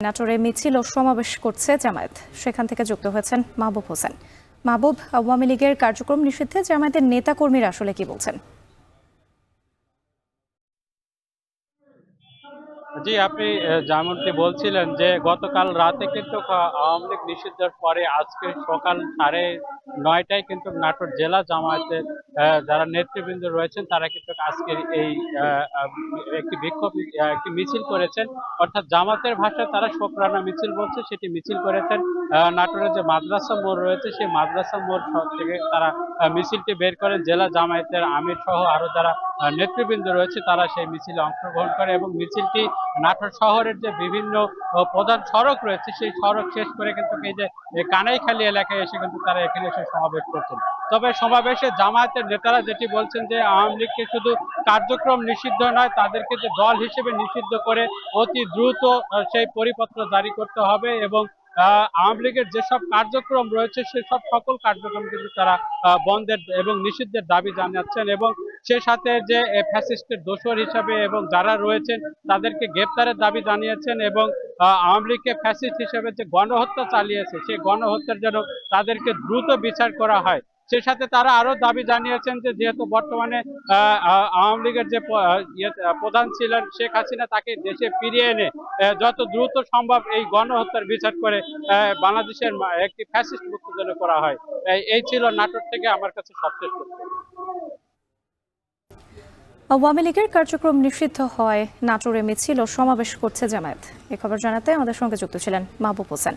নাটোরে মিছিল ও সমাবেশ করছে জামায়াত। সেখান থেকে যুক্ত হয়েছেন মাহবুব হোসেন। মাহবুব, আওয়ামী লীগের কার্যক্রম নিষিদ্ধে জামায়াতের নেতাকর্মীরা আসলে কি বলছেন? জি, আপনি যেমনটি বলছিলেন যে গতকাল রাতে কিন্তু আওয়ামী লীগ নিষিদ্ধের পরে আজকে সকাল 9:30টায় কিন্তু নাটোর জেলা জামায়াতের যারা নেতৃবৃন্দ রয়েছেন তারা কিন্তু আজকের এই একটি বিক্ষোভ একটি মিছিল করেছেন। অর্থাৎ জামাতের ভাষায় তারা শোকরানা মিছিল বলছে, সেটি মিছিল করেছেন নাটোরের যে মাদ্রাসা মোড় রয়েছে সেই মাদ্রাসা মোড় থেকে তারা মিছিলটি বের করেন। জেলা জামায়াতের আমির সহ আরো যারা নেতৃবৃন্দ রয়েছে তারা সেই মিছিলে অংশগ্রহণ করে এবং মিছিলটি নাটোর শহরের যে বিভিন্ন প্রধান সড়ক রয়েছে সেই সড়ক শেষ করে কিন্তু এই যে কানাইখালী এলাকায় এসে কিন্তু তারা এখানে এসে সমাবেশ করছেন। তবে সমাবেশে জামায়াতের নেতারা যেটি বলছেন যে আওয়ামী লীগকে শুধু কার্যক্রম নিষিদ্ধ নয়, তাদেরকে যে দল হিসেবে নিষিদ্ধ করে অতি দ্রুত সেই পরিপত্র জারি করতে হবে এবং আওয়ামী লীগের যেসব কার্যক্রম রয়েছে সেসব সকল কার্যক্রম কিন্তু তারা বন্ধের এবং নিষিদ্ধের দাবি জানাচ্ছেন এবং সে সাথে যে ফ্যাসিস্টের দোসর হিসাবে এবং যারা রয়েছেন তাদেরকে গ্রেপ্তারের দাবি জানিয়েছেন এবং আওয়ামী লীগকে ফ্যাসিস্ট হিসেবে যে গণহত্যা চালিয়েছে সেই গণহত্যার জন্য তাদেরকে দ্রুত বিচার করা হয়। সে সাথে তারা আরো দাবি জানিয়েছেন যে যেহেতু বর্তমানে আওয়ামী লীগের যে প্রধান ছিলেন শেখ হাসিনা, তাকে দেশে ফিরিয়ে এনে যত দ্রুত সম্ভব এই গণহত্যার বিচার করে বাংলাদেশের একটি ফ্যাসিস্ট মুক্ত যেন করা হয়। এই ছিল নাটোর থেকে আমার কাছে সবচেয়ে তথ্য। আওয়ামী লীগের কার্যক্রম নিষিদ্ধ হয় নাটোরে মিছিল ও সমাবেশ করছে জামায়াত। এই খবর জানাতে আমাদের সঙ্গে যুক্ত ছিলেন মাহবুব হোসেন।